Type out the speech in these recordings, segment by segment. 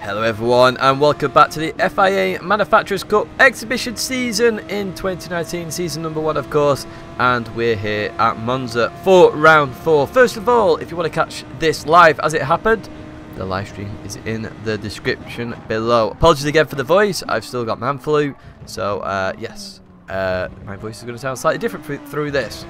Hello everyone and welcome back to the FIA Manufacturers Cup exhibition season in 2019, season number 1 of course, and we're here at Monza for round 4. First of all, if you want to catch this live as it happened, the live stream is in the description below. Apologies again for the voice, I've still got man flu, so yes, my voice is going to sound slightly different through this.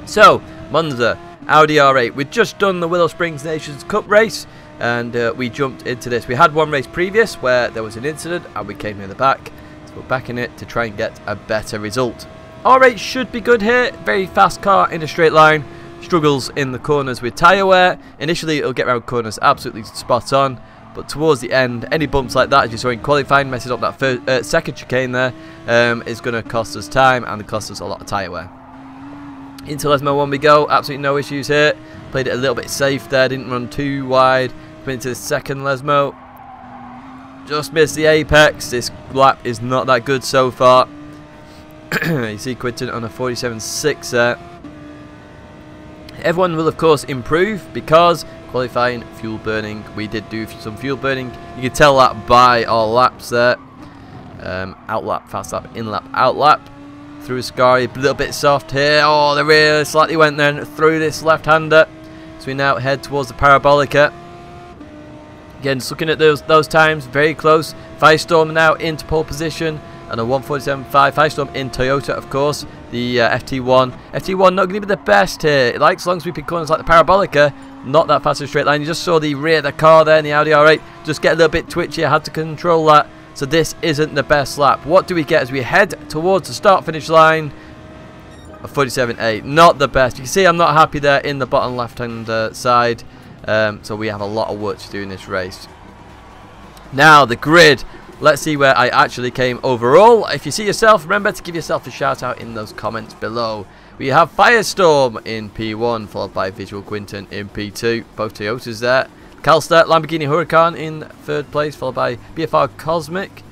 So, Monza, Audi R8, we've just done the Willow Springs Nations Cup race. And we jumped into this. We had one race previous where there was an incident and we came in the back, so we're back in it to try and get a better result. R8 should be good here. Very fast car in a straight line, struggles in the corners with tyre wear. Initially it'll get around corners absolutely spot on, but towards the end any bumps like that, as you saw in qualifying, messes up that second chicane there, is going to cost us time and cost us a lot of tyre wear. Into Lesmo 1 we go, absolutely no issues here. Played it a little bit safe there, didn't run too wide. Went into the second Lesmo. Just missed the apex. This lap is not that good so far. You see Quinton on a 47.6 there. Everyone will of course improve because qualifying, fuel burning. We did do some fuel burning. You can tell that by our laps there. Out lap, fast lap, in lap, out lap. Through Scary, a little bit soft here. Oh, the rear slightly went then through this left-hander. So we now head towards the Parabolica. Again, just looking at those times, very close. Firestorm now into pole position and a 147.5. Firestorm in Toyota, of course. The FT1. FT1 not going to be the best here. Like, as long as we pick corners like the Parabolica, not that fast in a straight line. You just saw the rear of the car there in the Audi R8. Just get a little bit twitchy. I had to control that. So this isn't the best lap. What do we get as we head towards the start-finish line? A 47.8. Not the best. You can see I'm not happy there in the bottom left-hand side. So we have a lot of work to do in this race. Now, the grid. Let's see where I actually came overall. If you see yourself, remember to give yourself a shout-out in those comments below. We have Firestorm in P1, followed by Visual Quinton in P2. Both Toyotas there. Calster, Lamborghini Huracan in 3rd place, followed by BFR Cosmic.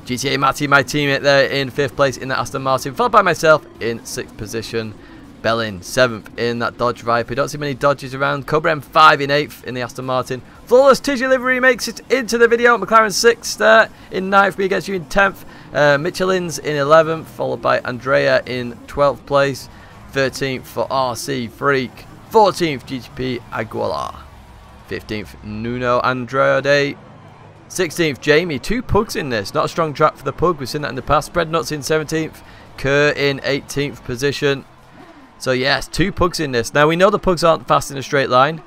GTA Matty, my teammate there in 5th place in the Aston Martin, followed by myself in 6th position. Bellin 7th in that Dodge Viper. Don't see many Dodges around. Cobra M5 in 8th in the Aston Martin. Flawless Tidgney livery makes it into the video. McLaren 6th there in 9th. Me against you in 10th. Michelin's in 11th, followed by Andrea in 12th place. 13th for RC Freak. 14th GTP Aguilar. 15th Nuno Andrade. 16th Jamie. 2 pugs in this. Not a strong track for the pug. We've seen that in the past. Spread Nuts in 17th. Kerr in 18th position. So yes, 2 pugs in this. Now we know the pugs aren't fast in a straight line.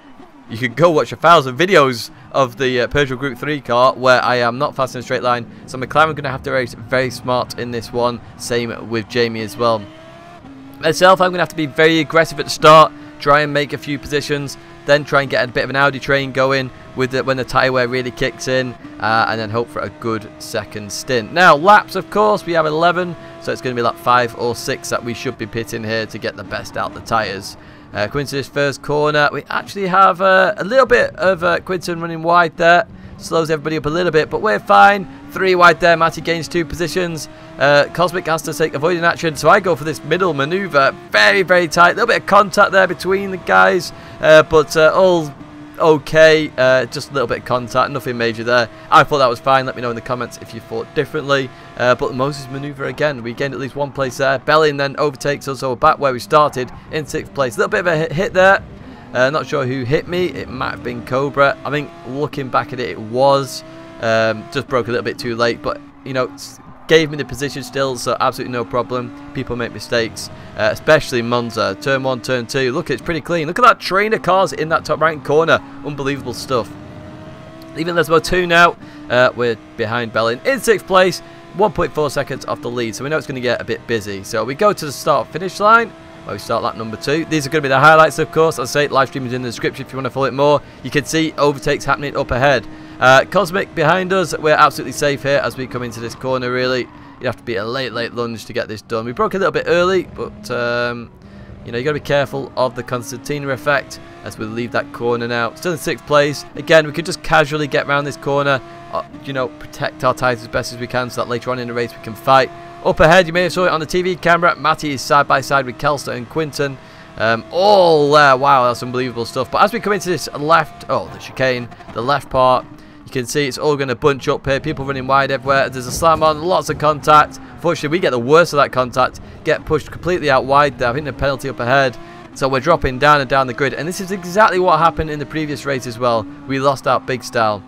You can go watch 1,000 videos of the Peugeot Gr3 car where I am not fast in a straight line. So McLaren are going to have to race very smart in this one. Same with Jamie as well. Myself, I'm going to have to be very aggressive at the start. Try and make a few positions. Then try and get a bit of an Audi train going with when the tyre wear really kicks in. And then hope for a good second stint. Now, laps, of course, we have 11. So it's going to be lap 5 or 6 that we should be pitting here to get the best out of the tyres. Quinton this first corner. We actually have a little bit of Quinton running wide there. Slows everybody up a little bit, but we're fine. 3 wide there. Matty gains 2 positions. Cosmic has to take avoiding action, so I go for this middle manoeuvre. Very, very tight. A little bit of contact there between the guys, but all okay. Just a little bit of contact, nothing major there. I thought that was fine. Let me know in the comments if you thought differently. But the Moses manoeuvre again. We gained at least 1 place there. Bellin then overtakes us, so we're back where we started in 6th place. A little bit of a hit there. Not sure who hit me. It might have been Cobra. I think looking back at it, it was. Just broke a little bit too late, but you know, gave me the position still, so absolutely no problem. People make mistakes, especially Monza. Turn 1, turn 2. Look, it's pretty clean. Look at that train of cars in that top right corner. Unbelievable stuff. Leaving Lesmo 2 now. We're behind Bellin in 6th place. 1.4 seconds off the lead, so we know it's going to get a bit busy. So we go to the start-finish line, where we start lap number 2. These are going to be the highlights, of course. As I say, live stream is in the description if you want to follow it more. You can see overtakes happening up ahead. Cosmic behind us. We're absolutely safe here as we come into this corner, really. You have to be a late lunge to get this done. We broke a little bit early, but you know, you got to be careful of the Constantina effect as we leave that corner now. Still in 6th place. Again, we could just casually get around this corner, you know, protect our tyres as best as we can so that later on in the race we can fight. Up ahead, you may have saw it on the TV camera. Matty is side by side with Kelster and Quinton. All there. Wow, that's unbelievable stuff. But as we come into this left, the chicane, the left part, you can see it's all going to bunch up here. People running wide everywhere. There's a slam on, lots of contact. Fortunately, we get the worst of that contact. Get pushed completely out wide there. I think the penalty up ahead. So we're dropping down and down the grid. And this is exactly what happened in the previous race as well. We lost out big style.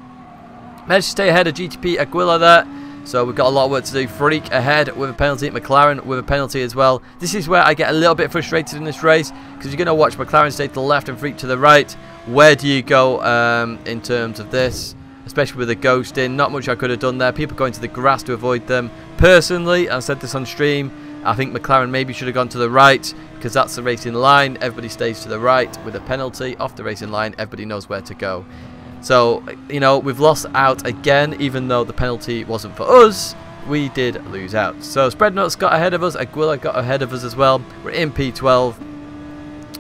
Managed to stay ahead of GTP Aguila there. So we've got a lot of work to do. Freak ahead with a penalty. McLaren with a penalty as well. This is where I get a little bit frustrated in this race, because you're going to watch McLaren stay to the left and Freak to the right. Where do you go in terms of this? Especially with the ghost in. Not much I could have done there. People going to the grass to avoid them. Personally, I've said this on stream, I think McLaren maybe should have gone to the right, because that's the racing line. Everybody stays to the right with a penalty. Off the racing line, everybody knows where to go. So, you know, we've lost out again, even though the penalty wasn't for us. We did lose out. So, Spreadnuts got ahead of us. Aguila got ahead of us as well. We're in P12.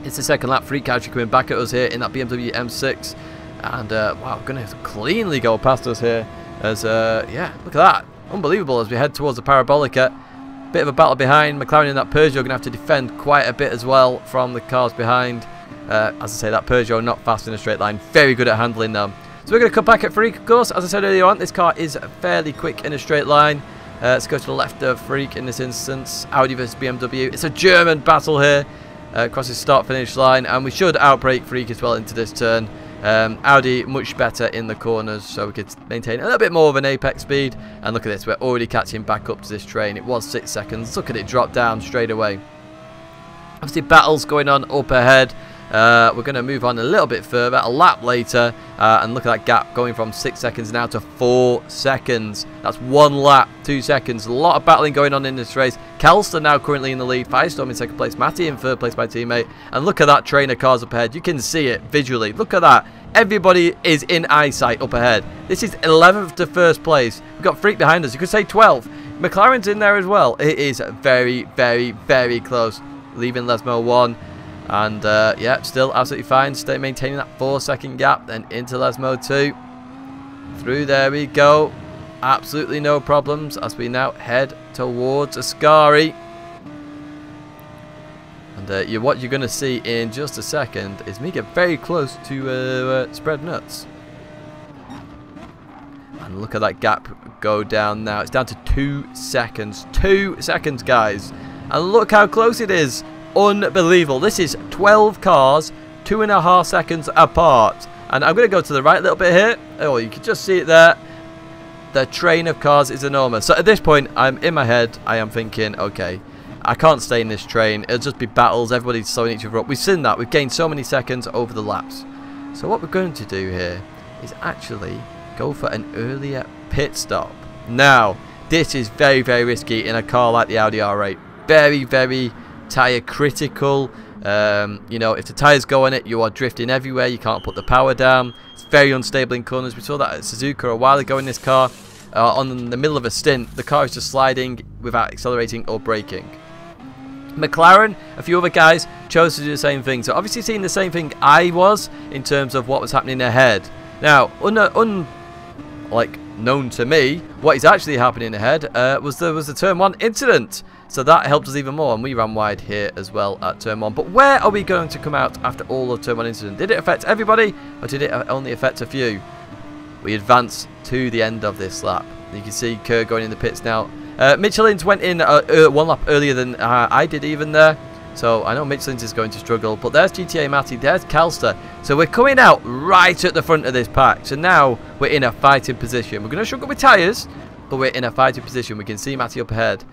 It's the second lap. Freak actually coming back at us here in that BMW M6. And, wow, going to cleanly go past us here. As, yeah, look at that. Unbelievable as we head towards the Parabolica. Bit of a battle behind. McLaren in that Peugeot going to have to defend quite a bit as well from the cars behind. As I say, that Peugeot not fast in a straight line. Very good at handling them. So we're going to come back at Freak, of course. As I said earlier on, this car is fairly quick in a straight line. Let's go to the left of Freak in this instance. Audi versus BMW. It's a German battle here. Across the start-finish line. And we should outbrake Freak as well into this turn. Audi much better in the corners, so we could maintain a little bit more of an apex speed. And look at this, we're already catching back up to this train. It was 6 seconds. Look at it drop down straight away. Obviously battles going on up ahead. We're going to move on a little bit further, a lap later, and look at that gap going from 6 seconds now to 4 seconds. That's 1 lap, 2 seconds. A lot of battling going on in this race. Kelster now currently in the lead, Firestorm in second place, Matty in third place, my teammate. And look at that train of cars up ahead. You can see it visually. Look at that. Everybody is in eyesight up ahead. This is 11th to first place. We've got Freak behind us. You could say 12th. McLaren's in there as well. It is very, very, very close. Leaving Lesmo 1. And, yeah, still absolutely fine. Stay maintaining that 4-second gap. Then into Lesmo 2. Through there we go. Absolutely no problems as we now head towards Ascari. And what you're going to see in just a second is me get very close to Spread Nuts. And look at that gap go down now. It's down to 2 seconds. 2 seconds, guys. And look how close it is. Unbelievable. This is 12 cars, 2.5 seconds apart. And I'm going to go to the right a little bit here. Oh, you can just see it there. The train of cars is enormous. So at this point, I'm in my head. I am thinking, okay, I can't stay in this train. It'll just be battles. Everybody's slowing each other up. We've seen that. We've gained so many seconds over the laps. So what we're going to do here is actually go for an earlier pit stop. Now, this is very, very risky in a car like the Audi R8. Very, very tyre critical. You know, if the tyres go on it, you are drifting everywhere. You can't put the power down. It's very unstable in corners. We saw that at Suzuka a while ago in this car. On the middle of a stint, the car is just sliding without accelerating or braking. McLaren, a few other guys chose to do the same thing. So obviously seeing the same thing I was in terms of what was happening ahead. Now, known to me, what is actually happening ahead was there was a turn 1 incident. So that helped us even more, and we ran wide here as well at turn 1. But where are we going to come out after all of turn 1 incident? Did it affect everybody, or did it only affect a few? We advance to the end of this lap. You can see Kerr going in the pits now. Michelin's went in 1 lap earlier than I did even there. So I know Michelin's is going to struggle. But there's GTA Matty, there's Kelster. So we're coming out right at the front of this pack. So now we're in a fighting position. We're going to struggle with tyres, but we're in a fighting position. We can see Matty up ahead.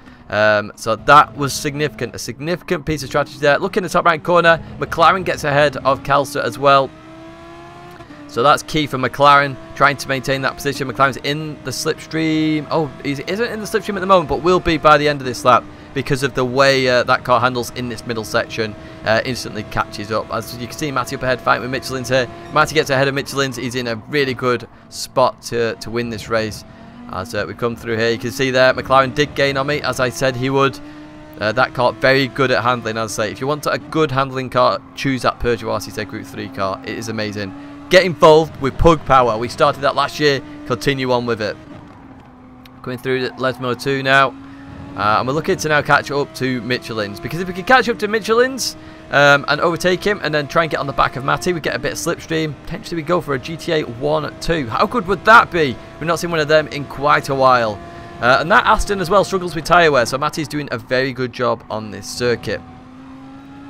So that was significant. A significant piece of strategy there. Look in the top right corner. McLaren gets ahead of Kelster as well. So that's key for McLaren, trying to maintain that position. McLaren's in the slipstream. Oh, he isn't in the slipstream at the moment, but will be by the end of this lap because of the way that car handles in this middle section. Instantly catches up. As you can see, Matty up ahead fighting with Michelin's here. Matty gets ahead of Michelin's. He's in a really good spot to win this race. As we come through here, you can see there, McLaren did gain on me, as I said he would. That car, very good at handling, as I say. If you want a good handling car, choose that Peugeot RC Gr3 car. It is amazing. Get involved with Pug Power. We started that last year. Continue on with it. Going through Lesmo 2 now. And we're looking to now catch up to Michelin's. Because if we can catch up to Michelin's, and overtake him, and then try and get on the back of Matty. We get a bit of slipstream. Potentially we go for a GTA 1-2. How good would that be? We've not seen one of them in quite a while. And that Aston as well struggles with tyre wear, so Matty's doing a very good job on this circuit.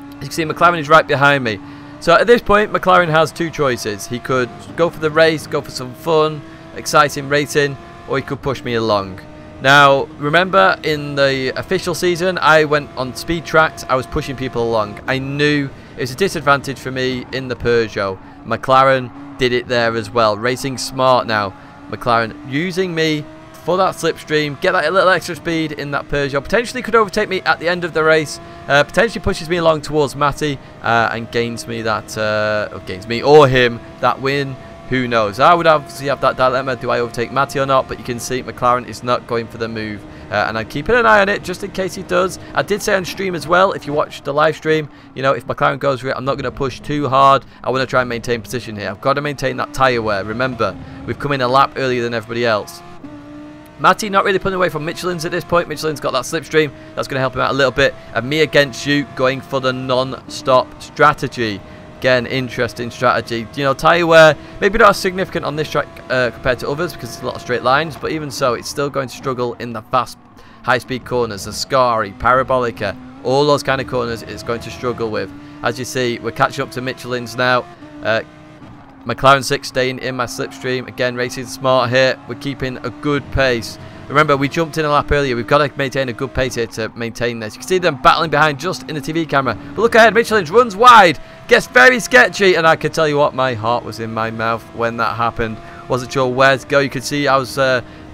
As you can see, McLaren is right behind me. So at this point, McLaren has two choices. He could go for the race, go for some fun, exciting racing, or he could push me along. Now, remember, in the official season, I went on speed tracks. I was pushing people along. I knew it was a disadvantage for me in the Peugeot. McLaren did it there as well. Racing smart now. McLaren using me for that slipstream, get that little extra speed in that Peugeot. Potentially could overtake me at the end of the race. Potentially pushes me along towards Matty and gains me that, or him that win. Who knows? I would obviously have that dilemma. Do I overtake Matty or not? But you can see McLaren is not going for the move. And I'm keeping an eye on it just in case he does. I did say on stream as well, if you watch the live stream, you know, if McLaren goes for it, I'm not going to push too hard. I want to try and maintain position here. I've got to maintain that tyre wear. Remember, we've come in a lap earlier than everybody else. Matty not really pulling away from Michelin's at this point. Michelin's got that slipstream. That's going to help him out a little bit. And me against you going for the non-stop strategy. Again, interesting strategy. You know, tyre wear, maybe not as significant on this track compared to others because it's a lot of straight lines. But even so, it's still going to struggle in the fast, high-speed corners. The Ascari, Parabolica, all those kind of corners it's going to struggle with. As you see, we're catching up to Michelin's now. McLaren 6 staying in my slipstream. Again, racing smart here. We're keeping a good pace. Remember, we jumped in a lap earlier. We've got to maintain a good pace here to maintain this. You can see them battling behind just in the TV camera. But look ahead, Michelin runs wide. Gets very sketchy. And I can tell you what, my heart was in my mouth when that happened. Wasn't sure where to go. You could see I was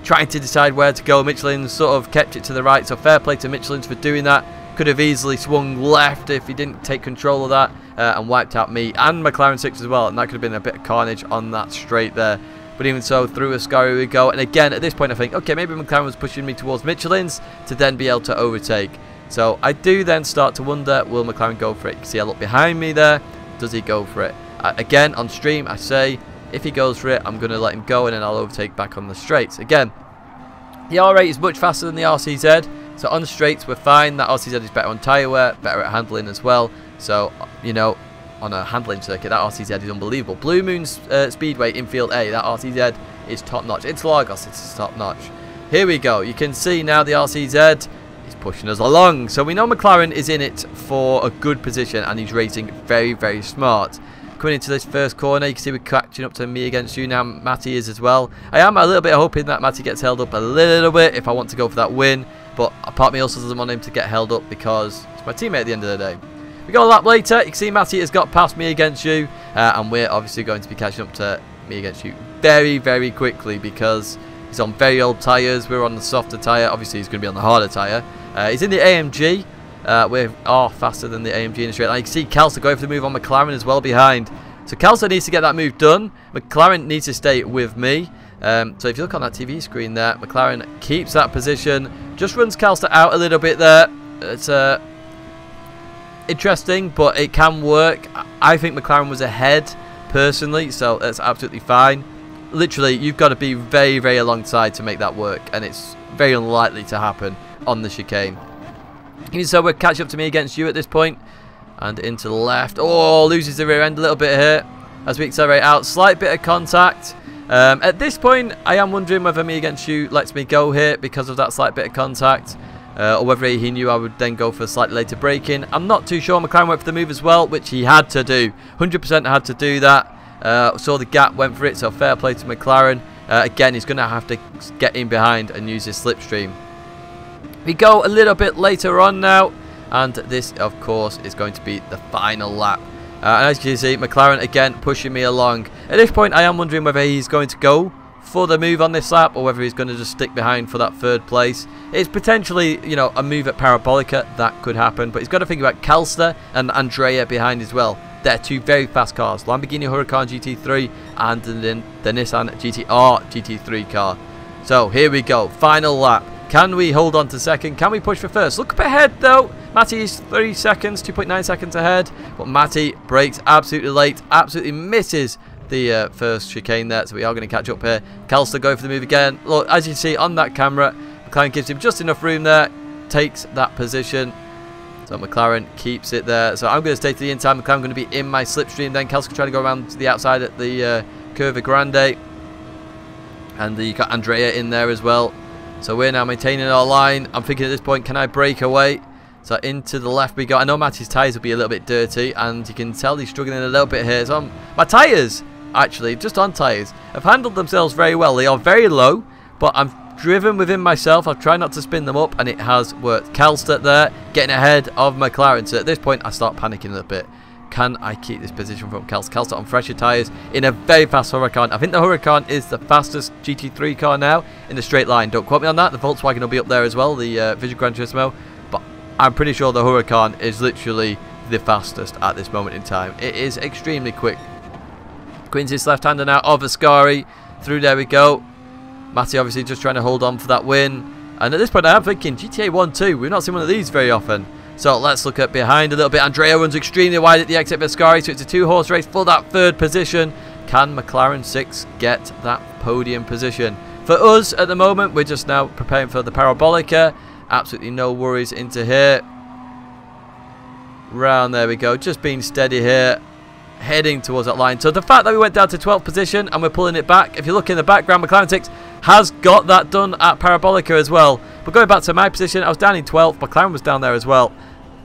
trying to decide where to go. Michelin sort of kept it to the right. So fair play to Michelin for doing that. Could have easily swung left if he didn't take control of that and wiped out me and McLaren 6 as well. And that could have been a bit of carnage on that straight there. But even so, through Ascari we go. And again, at this point, I think, okay, maybe McLaren was pushing me towards Michelin's to then be able to overtake. So I do then start to wonder, will McLaren go for it? You can see I look behind me there. Does he go for it? Again, on stream, I say, if he goes for it, I'm going to let him go and then I'll overtake back on the straights. Again, the R8 is much faster than the RCZ. So on the straights, we're fine. That RCZ is better on tyre wear, better at handling as well. So, you know, on a handling circuit, that RCZ is unbelievable. Blue Moon's Speedway in Field A, that RCZ is top-notch. It's Lagos, it's top-notch. Here we go. You can see now the RCZ is pushing us along. So we know McLaren is in it for a good position and he's racing very, very smart. Coming into this first corner, you can see we're catching up to me against you now. Matty is as well. I am a little bit hoping that Matty gets held up a little bit if I want to go for that win. But part of me also doesn't want him to get held up because it's my teammate at the end of the day. We got a lap later. You can see Matty has got past me against you. And we're obviously going to be catching up to me against you very, very quickly because he's on very old tyres. We're on the softer tyre. Obviously, he's going to be on the harder tyre. He's in the AMG. We are faster than the AMG in the straight line. You can see Kelso going for the move on McLaren as well behind. So Kelso needs to get that move done. McLaren needs to stay with me. So if you look on that TV screen there, McLaren keeps that position. Just runs Kelso out a little bit there. It's interesting, but it can work. I think McLaren was ahead personally, so that's absolutely fine. Literally, you've got to be very, very alongside to make that work, and it's very unlikely to happen on the chicane. Even so, we're catching up to me against you at this point, and into the left. Oh, loses the rear end a little bit here as we accelerate out. Slight bit of contact. At this point, I am wondering whether me against you lets me go here because of that slight bit of contact. Or whether he knew I would then go for a slightly later braking. I'm not too sure. McLaren went for the move as well, which he had to do. 100% had to do that. Saw the gap, went for it, so fair play to McLaren. Again, he's going to have to get in behind and use his slipstream. We go a little bit later on now, and this, of course, is going to be the final lap. And as you can see, McLaren again pushing me along. At this point, I am wondering whether he's going to go for the move on this lap or whether he's going to just stick behind for that third place. It's potentially, you know, a move at Parabolica. That could happen, but he's got to think about Kelster and Andrea behind as well. They're two very fast cars, Lamborghini Huracan GT3 and the Nissan GT-R GT3 car. So here we go, final lap. Can we hold on to second? Can we push for first? Look up ahead though. Matty is 3 seconds, 2.9 seconds ahead, but Matty brakes absolutely late, absolutely misses the first chicane there, so we are going to catch up here. Kelster go for the move again. Look, as you see on that camera, McLaren gives him just enough room there, takes that position. So McLaren keeps it there. So I'm going to stay to the inside. McLaren going to be in my slipstream. Then Kel's trying to go around to the outside at the Curva Grande. And you got Andrea in there as well. So we're now maintaining our line. I'm thinking at this point, can I break away? So into the left we go. I know Matty's tyres will be a little bit dirty, and you can tell he's struggling a little bit here. So my tyres, actually, just on tyres, have handled themselves very well. They are very low, but I'm driven within myself. I've tried not to spin them up, and it has worked. Kelstedt there, getting ahead of McLaren. So at this point, I start panicking a little bit. Can I keep this position from Kelstedt on fresher tyres in a very fast Huracan? I think the Huracan is the fastest GT3 car now in the straight line. Don't quote me on that. The Volkswagen will be up there as well, the Vision Gran Turismo. But I'm pretty sure the Huracan is literally the fastest at this moment in time. It is extremely quick. Quincy's left-hander now of Ascari. Through there we go. Matty obviously just trying to hold on for that win. And at this point I am thinking GTA 1-2. We've not seen one of these very often. So let's look at behind a little bit. Andrea runs extremely wide at the exit of Ascari. So it's a 2-horse race for that 3rd position. Can McLaren 6 get that podium position? For us at the moment, we're just now preparing for the Parabolica. Absolutely no worries into here. Round there we go. Just being steady here. Heading towards that line. So the fact that we went down to 12th position and we're pulling it back, if you look in the background, McLaren 6 has got that done at Parabolica as well. But going back to my position, I was down in 12th. McLaren was down there as well.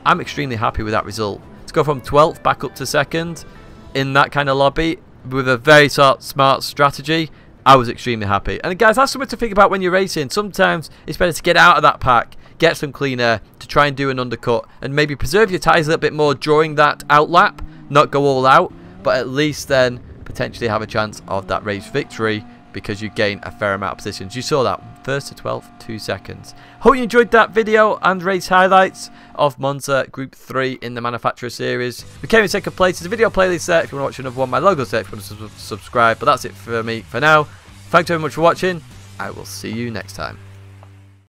I'm extremely happy with that result. To go from 12th back up to 2nd in that kind of lobby with a very smart strategy, I was extremely happy. And guys, that's something to think about when you're racing. Sometimes it's better to get out of that pack, get some clean air to try and do an undercut, and maybe preserve your tyres a little bit more during that outlap. Not go all out, but at least then potentially have a chance of that race victory because you gain a fair amount of positions. You saw that 1st to 12th, 2 seconds. Hope you enjoyed that video and race highlights of Monza Group 3 in the Manufacturer Series. We came in 2nd place. There's a video playlist there if you want to watch another one. My logo's there if you want to subscribe. But that's it for me for now. Thanks very much for watching. I will see you next time.